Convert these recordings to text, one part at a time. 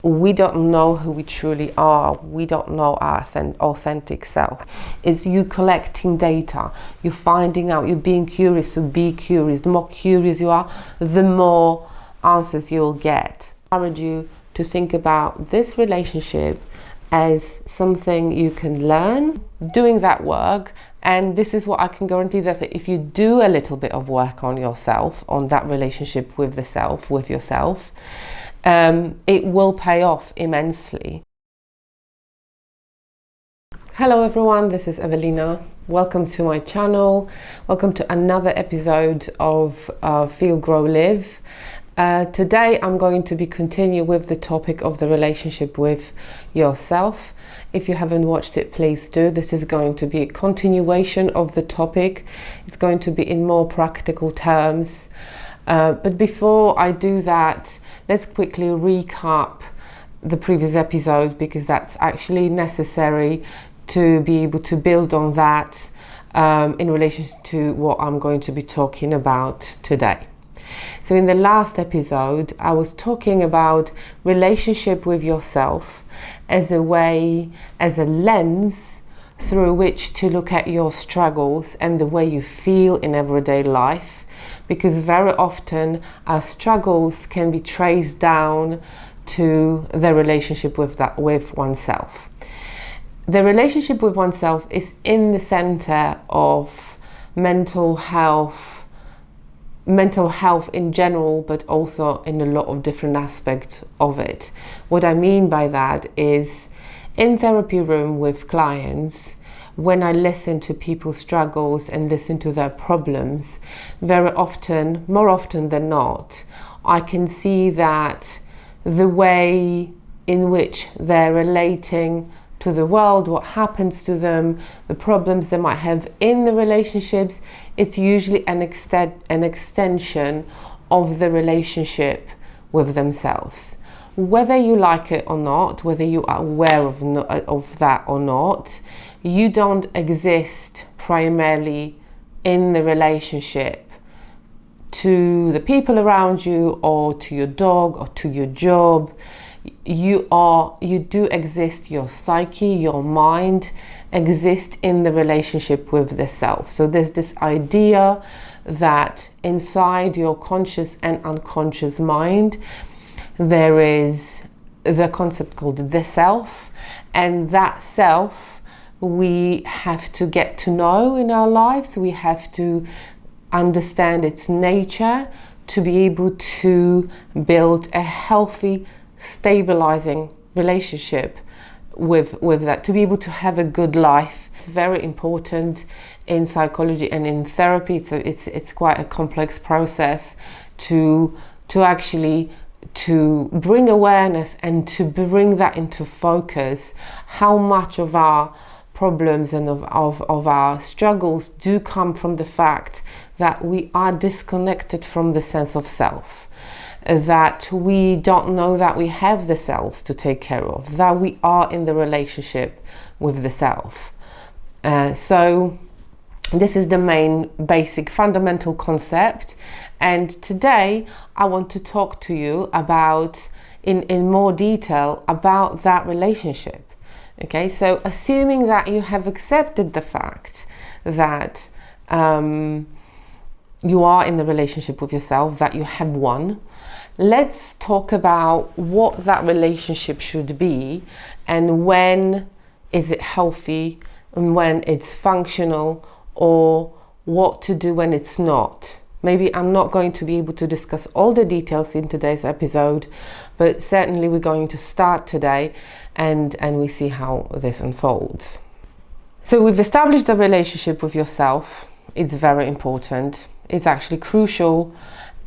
We don't know who we truly are. We don't know our authentic self. It's you collecting data, you're finding out, you're being curious. So be curious. The more curious you are, the more answers you'll get. I encourage you to think about this relationship as something you can learn, doing that work. And this is what I can guarantee, that if you do a little bit of work on yourself, on that relationship with the self, with yourself, it will pay off immensely. Hello everyone, this is Evelina. Welcome to my channel. Welcome to another episode of Feel, Grow, Live. Today I'm going to be continue with the topic of the relationship with yourself. If you haven't watched it, please do. This is going to be a continuation of the topic. It's going to be in more practical terms. But before I do that, let's quickly recap the previous episode, because that's actually necessary to be able to build on that in relation to what I'm going to be talking about today. So in the last episode, I was talking about relationship with yourself as a way, as a lens through which to look at your struggles and the way you feel in everyday life, because very often our struggles can be traced down to the relationship with oneself. The relationship with oneself is in the center of mental health in general, but also in a lot of different aspects of it. What I mean by that is, in therapy room with clients, when I listen to people's struggles and listen to their problems, very often, more often than not, I can see that the way in which they're relating to the world, what happens to them, the problems they might have in the relationships, it's usually an extension of the relationship with themselves. Whether you like it or not, whether you are aware of that or not, you don't exist primarily in the relationship to the people around you, or to your dog, or to your job. You do exist, your psyche, your mind exist in the relationship with the self. So there's this idea that inside your conscious and unconscious mind, there is the concept called the self, and that self we have to get to know in our lives. We have to understand its nature to be able to build a healthy, stabilizing relationship with that, to be able to have a good life. It's very important in psychology and in therapy. It's quite a complex process to actually to bring awareness and to bring that into focus, how much of our problems and of our struggles do come from the fact that we are disconnected from the sense of self, that we don't know that we have the selves to take care of, that we are in the relationship with the self. So this is the main basic fundamental concept, and today I want to talk to you about in more detail about that relationship. Okay, so assuming that you have accepted the fact that you are in the relationship with yourself, that you have one, let's talk about what that relationship should be, and when is it healthy, and when it's functional, or what to do when it's not. Maybe I'm not going to be able to discuss all the details in today's episode, but certainly we're going to start today and we see how this unfolds. So we've established the relationship with yourself. It's very important. It's actually crucial,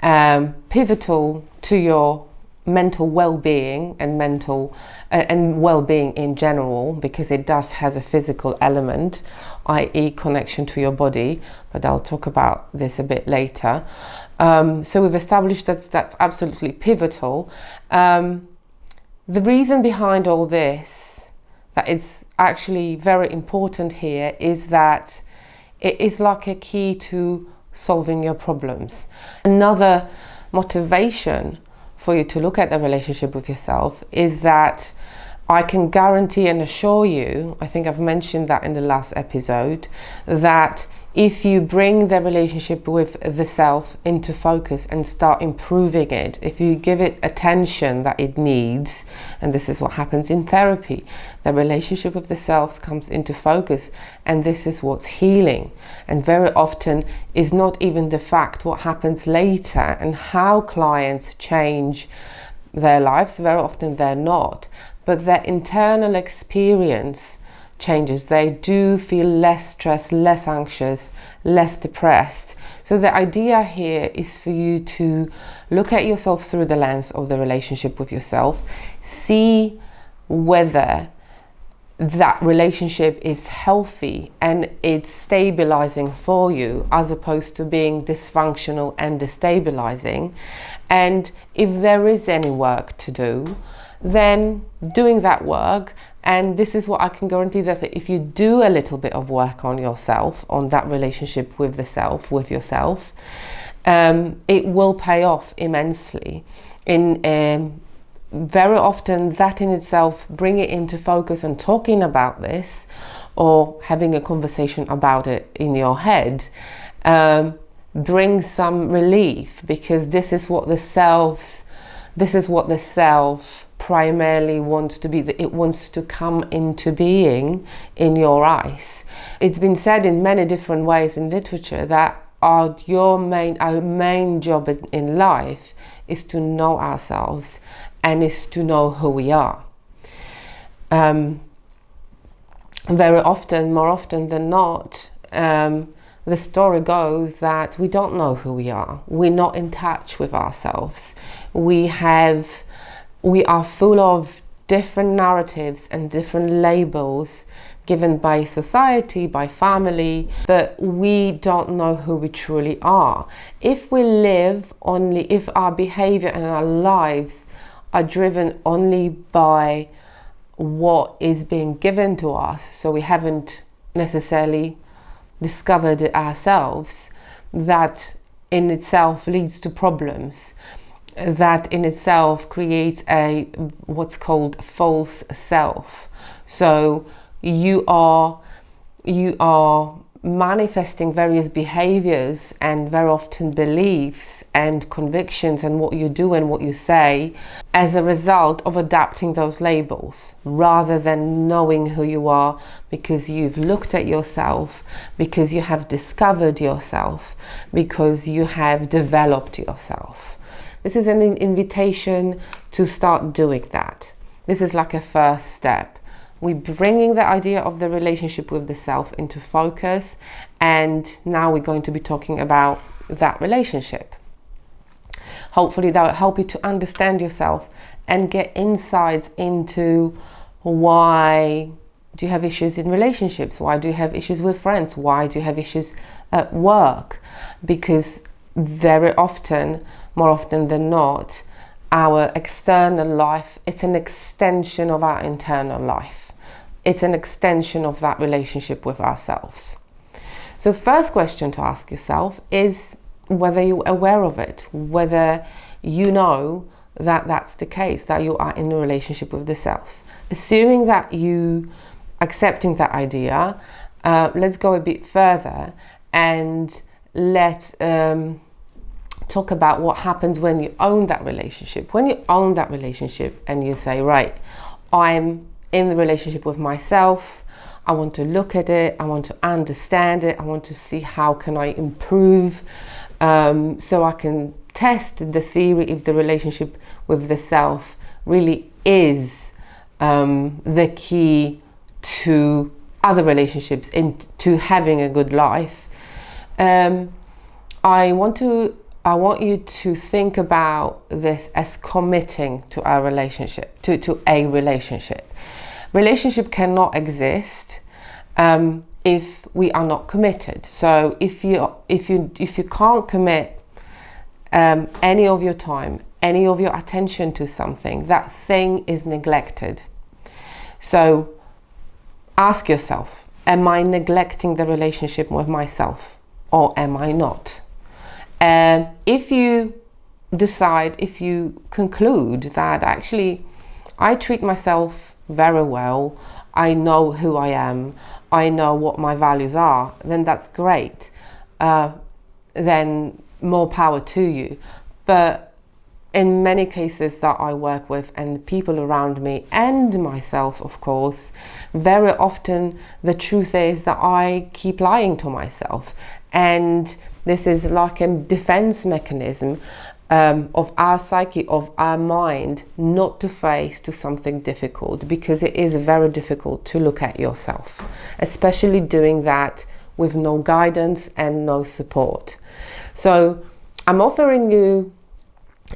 pivotal to your mental well-being and well-being in general, because it does have a physical element, i.e. connection to your body, but I'll talk about this a bit later. So we've established that's absolutely pivotal. The reason behind all this, that it's actually very important here, is that it is like a key to solving your problems. Another motivation for you to look at the relationship with yourself is that I can guarantee and assure you, I think I've mentioned that in the last episode, that if you bring the relationship with the self into focus and start improving it, if you give it attention that it needs, and this is what happens in therapy, the relationship with the self comes into focus, and this is what's healing. And very often is not even the fact what happens later and how clients change their lives. Very often they're not, but their internal experience changes. They do feel less stressed, less anxious, less depressed. So the idea here is for you to look at yourself through the lens of the relationship with yourself, see whether that relationship is healthy and it's stabilizing for you as opposed to being dysfunctional and destabilizing. And if there is any work to do, then doing that work. And this is what I can guarantee, that if you do a little bit of work on yourself, on that relationship with the self, with yourself, it will pay off immensely. Very often that in itself, bring it into focus and talking about this or having a conversation about it in your head brings some relief, because this is what the self primarily wants to be. It wants to come into being in your eyes. It's been said in many different ways in literature that our main job in life is to know ourselves and is to know who we are. Very often, more often than not, the story goes that we don't know who we are. We're not in touch with ourselves. We are full of different narratives and different labels given by society, by family, but we don't know who we truly are. If our behavior and our lives are driven only by what is being given to us, so we haven't necessarily discovered it ourselves, that in itself leads to problems. That in itself creates what's called false self. So you are manifesting various behaviors and very often beliefs and convictions and what you do and what you say as a result of adapting those labels, rather than knowing who you are, because you've looked at yourself, because you have discovered yourself, because you have developed yourself. This is an invitation to start doing that. This is like a first step. We're bringing the idea of the relationship with the self into focus, and now we're going to be talking about that relationship. Hopefully that will help you to understand yourself and get insights into why do you have issues in relationships? Why do you have issues with friends? Why do you have issues at work? Because very often, more often than not, our external life, it's an extension of our internal life. It's an extension of that relationship with ourselves. So first question to ask yourself is whether you're aware of it, whether you know that that's the case, that you are in a relationship with the self. Assuming that you accepting that idea, let's go a bit further and let's talk about what happens when you own that relationship. When you own that relationship and you say, right, I'm in the relationship with myself, I want to look at it, I want to understand it, I want to see how can I improve, so I can test the theory if the relationship with the self really is the key to other relationships, into having a good life. I want you to think about this as committing to a relationship, to a relationship. Relationship cannot exist if we are not committed. So if you can't commit any of your time, any of your attention to something, that thing is neglected. So ask yourself, am I neglecting the relationship with myself, or am I not? If you decide, if you conclude that actually I treat myself very well, I know who I am, I know what my values are, then that's great. Then more power to you. But in many cases that I work with, and people around me and myself, of course, very often the truth is that I keep lying to myself. And this is like a defense mechanism of our psyche, of our mind, not to face to something difficult, because it is very difficult to look at yourself, especially doing that with no guidance and no support. So I'm offering you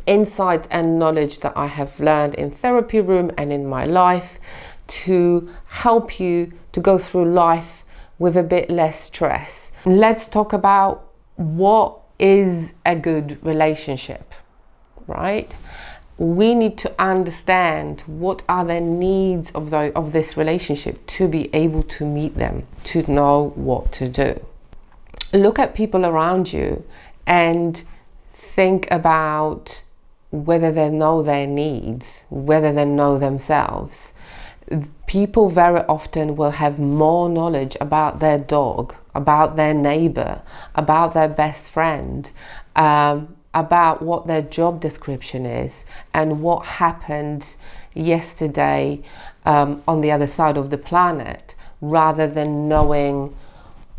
insights and knowledge that I have learned in therapy room and in my life to help you to go through life with a bit less stress. Let's talk about what is a good relationship, right? We need to understand what are the needs of this relationship to be able to meet them, to know what to do. Look at people around you and think about whether they know their needs, whether they know themselves. People very often will have more knowledge about their dog, about their neighbor, about their best friend, about what their job description is and what happened yesterday on the other side of the planet, rather than knowing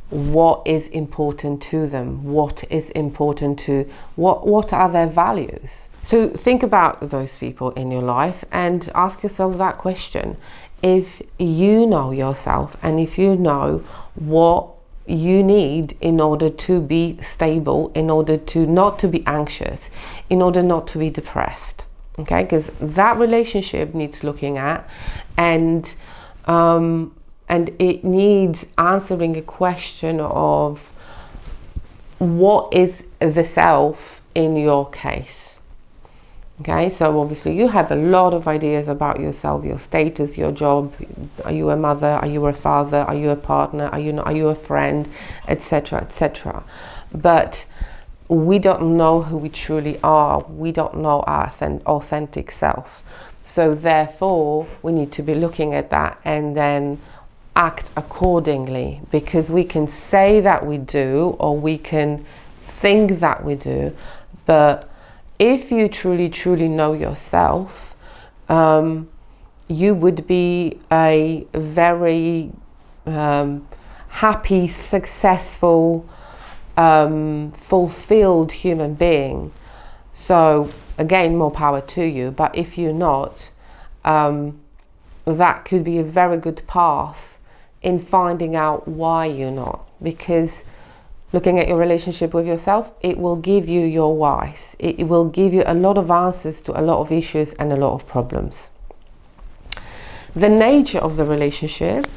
what is important to them, what is important to, what are their values. So think about those people in your life and ask yourself that question. If you know yourself and if you know what you need in order to be stable, in order to not to be anxious, in order not to be depressed, okay? Because that relationship needs looking at, and it needs answering a question of what is the self in your case. Okay, so obviously you have a lot of ideas about yourself, your status, your job. Are you a mother? Are you a father? Are you a partner? Are you a friend? Etc., etc. But we don't know who we truly are. We don't know our authentic self. So therefore, we need to be looking at that and then act accordingly, because we can say that we do, or we can think that we do, but if you truly know yourself, you would be a very happy, successful, fulfilled human being. So again, more power to you. But if you're not, that could be a very good path in finding out why you're not, because looking at your relationship with yourself, it will give you your whys. It will give you a lot of answers to a lot of issues and a lot of problems. The nature of the relationship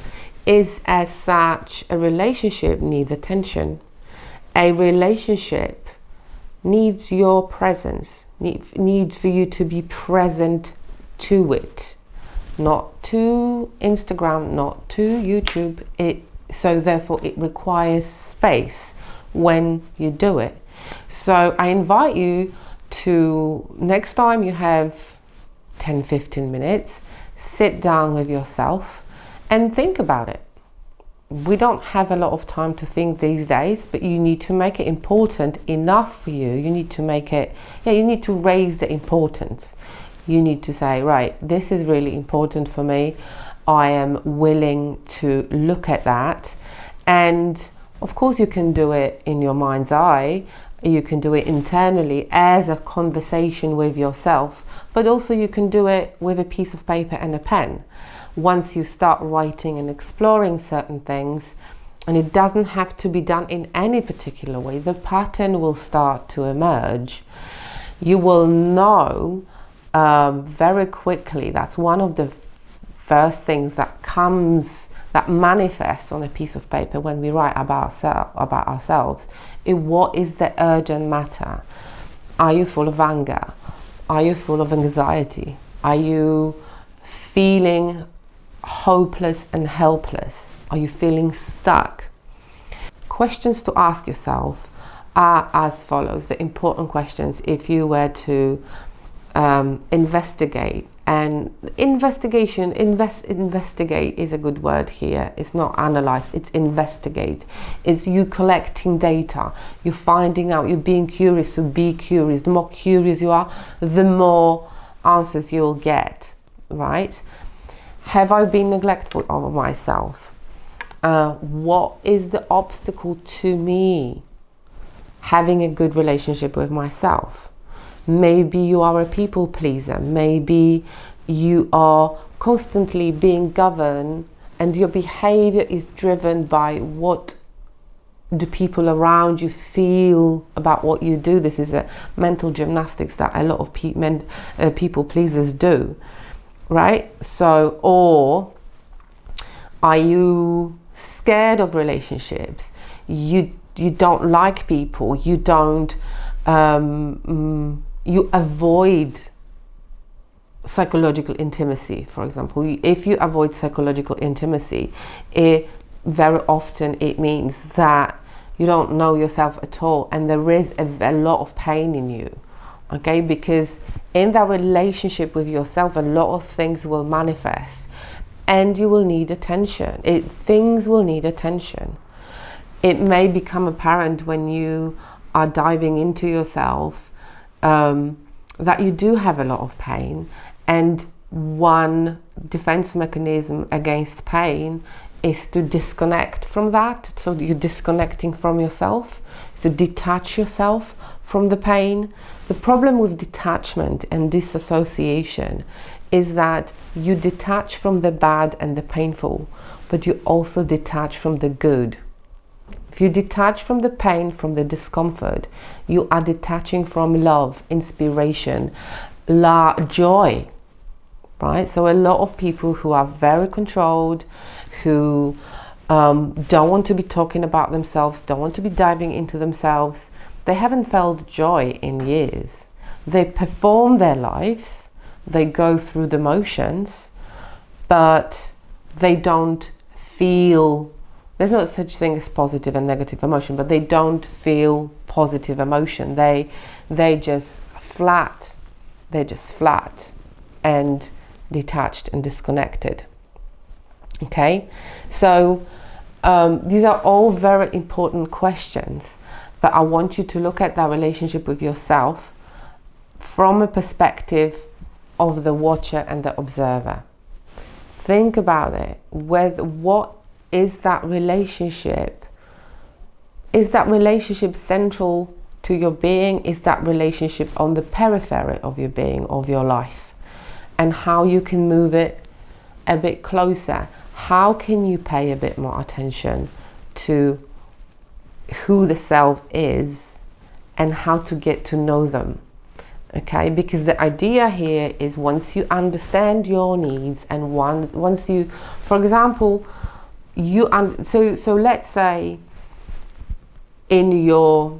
is as such, a relationship needs attention. A relationship needs your presence, needs for you to be present to it. Not to Instagram, not to YouTube. So therefore it requires space when you do it. So I invite you to, next time you have 10-15 minutes, sit down with yourself and think about it. We don't have a lot of time to think these days, but you need to make it important enough for you. You need to make it, you need to raise the importance. You need to say, right, this is really important for me. I am willing to look at that. And of course you can do it in your mind's eye, you can do it internally as a conversation with yourself, but also you can do it with a piece of paper and a pen. Once you start writing and exploring certain things, and it doesn't have to be done in any particular way, the pattern will start to emerge. You will know very quickly. That's one of the first things that manifests on a piece of paper when we write about ourselves. What is the urgent matter? Are you full of anger? Are you full of anxiety? Are you feeling hopeless and helpless? Are you feeling stuck? Questions to ask yourself are as follows. The important questions, if you were to investigate, and investigate is a good word here. It's not analyze, it's investigate. It's you collecting data, you're finding out, you're being curious. So be curious. The more curious you are, the more answers you'll get, right? Have I been neglectful of myself? What is the obstacle to me having a good relationship with myself? Maybe you are a people pleaser. Maybe you are constantly being governed and your behavior is driven by what do people around you feel about what you do. This is a mental gymnastics that a lot of people pleasers do, right? So, or are you scared of relationships? You don't like people. You don't you avoid psychological intimacy, for example. If you avoid psychological intimacy, very often it means that you don't know yourself at all, and there is a lot of pain in you, okay? Because in that relationship with yourself, a lot of things will manifest and you will need attention. Things will need attention. It may become apparent when you are diving into yourself that you do have a lot of pain, and one defense mechanism against pain is to disconnect from that. So you're disconnecting from yourself, to detach yourself from the pain. The problem with detachment and disassociation is that you detach from the bad and the painful, but you also detach from the good. If you detach from the pain, from the discomfort, you are detaching from love, inspiration, joy, right? So a lot of people who are very controlled, who don't want to be talking about themselves, don't want to be diving into themselves, they haven't felt joy in years. They perform their lives, they go through the motions, but they don't feel. There's no such thing as positive and negative emotion, but they don't feel positive emotion. They just flat. They're just flat and detached and disconnected. Okay, so these are all very important questions, but I want you to look at that relationship with yourself from a perspective of the watcher and the observer. Think about it. What is that relationship? Is that relationship central to your being? Is that relationship on the periphery of your being, of your life? And how you can move it a bit closer. How can you pay a bit more attention to who the self is and how to get to know them? Okay, because the idea here is once you understand your needs and once you, for example, so let's say in your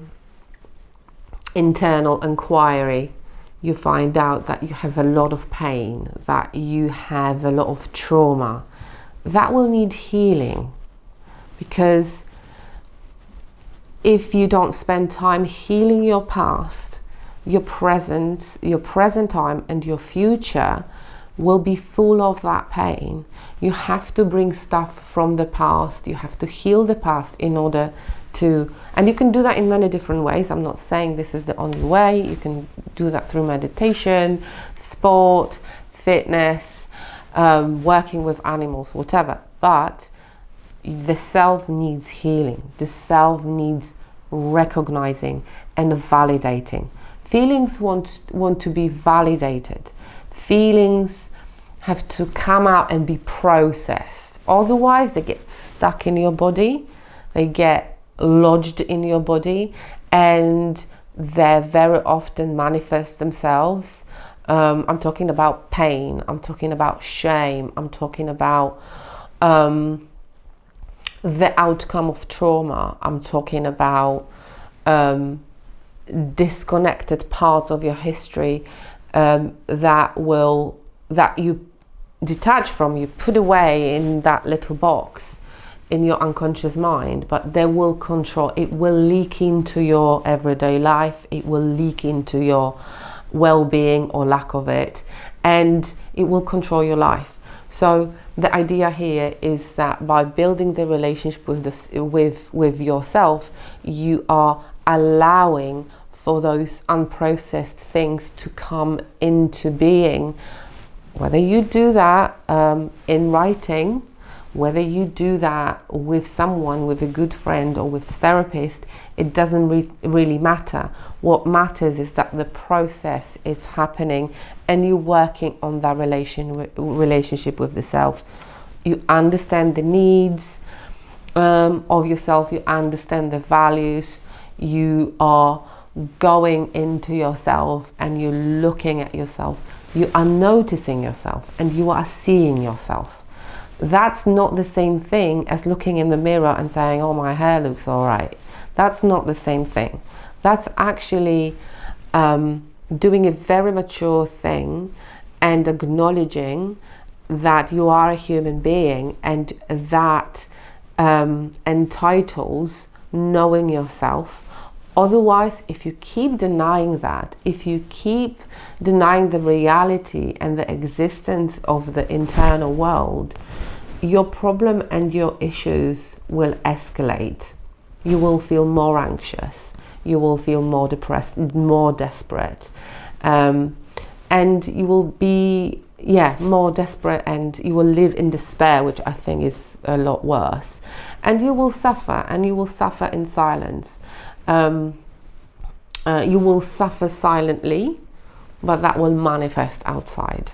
internal inquiry you find out that you have a lot of pain, that you have a lot of trauma, that will need healing. Because if you don't spend time healing your past, your present time and your future will be full of that pain. You have to bring stuff from the past. You have to heal the past in order to, and you can do that in many different ways. I'm not saying this is the only way. You can do that through meditation, sport, fitness, working with animals, whatever. But the self needs healing. The self needs recognizing and validating. Feelings want to be validated. Feelings have to come out and be processed. Otherwise, they get stuck in your body. They get lodged in your body, and they very often manifest themselves. I'm talking about pain. I'm talking about shame. I'm talking about the outcome of trauma. I'm talking about disconnected parts of your history that you detach from, you put away in that little box, in your unconscious mind, but they will control. It will leak into your everyday life. It will leak into your well-being or lack of it, and it will control your life. So the idea here is that by building the relationship with yourself, you are allowing for those unprocessed things to come into being. Whether you do that in writing, whether you do that with someone, with a good friend or with a therapist, it doesn't really matter. What matters is that the process is happening and you're working on that relationship with the self. You understand the needs of yourself, you understand the values, you are going into yourself and you're looking at yourself, you are noticing yourself and you are seeing yourself. That's not the same thing as looking in the mirror and saying, oh, my hair looks all right. That's not the same thing. That's actually doing a very mature thing and acknowledging that you are a human being, and that entitles knowing yourself. Otherwise, if you keep denying that, if you keep denying the reality and the existence of the internal world, your problem and your issues will escalate. You will feel more anxious. You will feel more depressed, more desperate. And you will be, more desperate, and you will live in despair, which I think is a lot worse. And you will suffer, and you will suffer in silence. You will suffer silently, but that will manifest outside.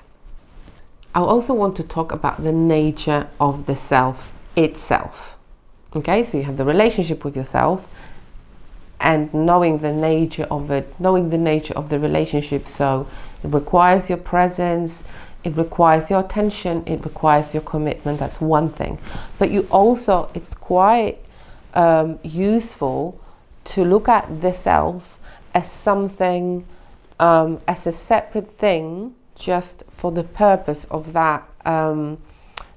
I also want to talk about the nature of the self itself. Okay, so you have the relationship with yourself, and knowing the nature of it, knowing the nature of the relationship. So it requires your presence, it requires your attention, it requires your commitment. That's one thing. But you also, it's quite useful to look at the self as something, as a separate thing, just for the purpose of that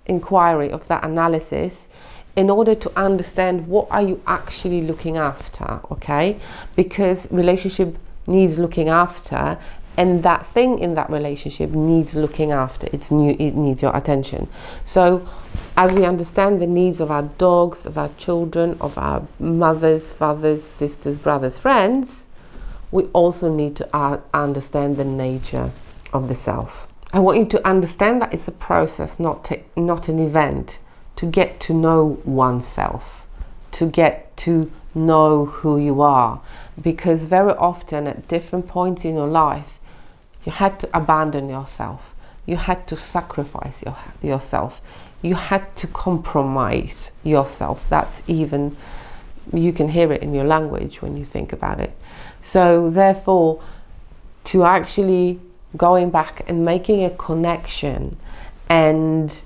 inquiry, of that analysis, in order to understand what are you actually looking after, okay? Because relationship needs looking after, and that thing in that relationship needs looking after. It needs your attention. So as we understand the needs of our dogs, of our children, of our mothers, fathers, sisters, brothers, friends, we also need to understand the nature of the self. I want you to understand that it's a process, not an event, to get to know oneself, to get to know who you are. Because very often at different points in your life, you had to abandon yourself. You had to sacrifice yourself. You had to compromise yourself. That's even, you can hear it in your language when you think about it. So therefore, to actually going back and making a connection and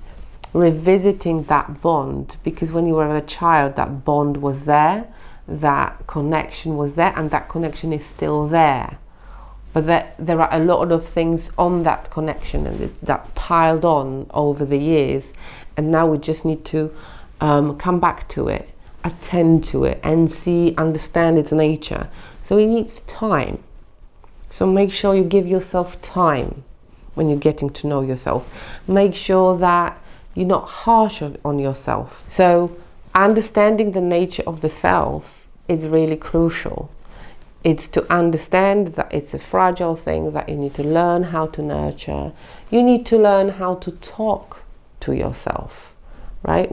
revisiting that bond, because when you were a child, that bond was there, that connection was there, and that connection is still there. But there are a lot of things on that connection and that piled on over the years, and now we just need to come back to it, attend to it, and understand its nature. So it needs time. So make sure you give yourself time when you're getting to know yourself. Make sure that you're not harsh on yourself. So understanding the nature of the self is really crucial. It's to understand that it's a fragile thing that you need to learn how to nurture. You need to learn how to talk to yourself, right?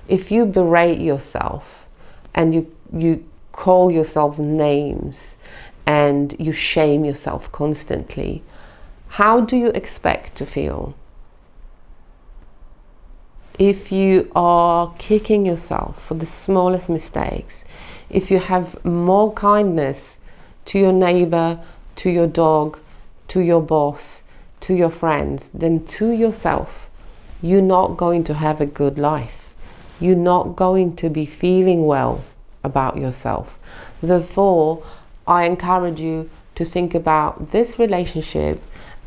If you berate yourself and you call yourself names and you shame yourself constantly, how do you expect to feel? If you are kicking yourself for the smallest mistakes, if you have more kindness to your neighbor, to your dog, to your boss, to your friends than to yourself, you're not going to have a good life. You're not going to be feeling well about yourself. Therefore, I encourage you to think about this relationship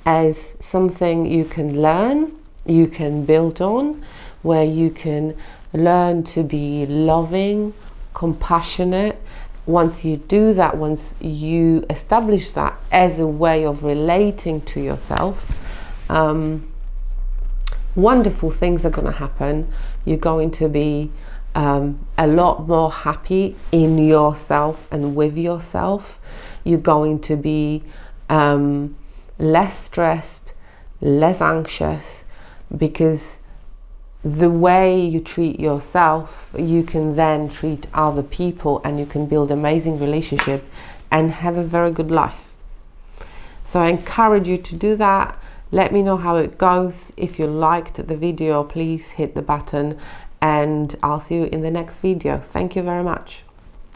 as something you can learn, you can build on, where you can learn to be loving, compassionate. Once you do that, once you establish that as a way of relating to yourself, wonderful things are going to happen. You're going to be a lot more happy in yourself and with yourself. You're going to be less stressed, less anxious, because the way you treat yourself, you can then treat other people, and you can build amazing relationship and have a very good life. So I encourage you to do that. Let me know how it goes. If you liked the video, please hit the button, and I'll see you in the next video. Thank you very much.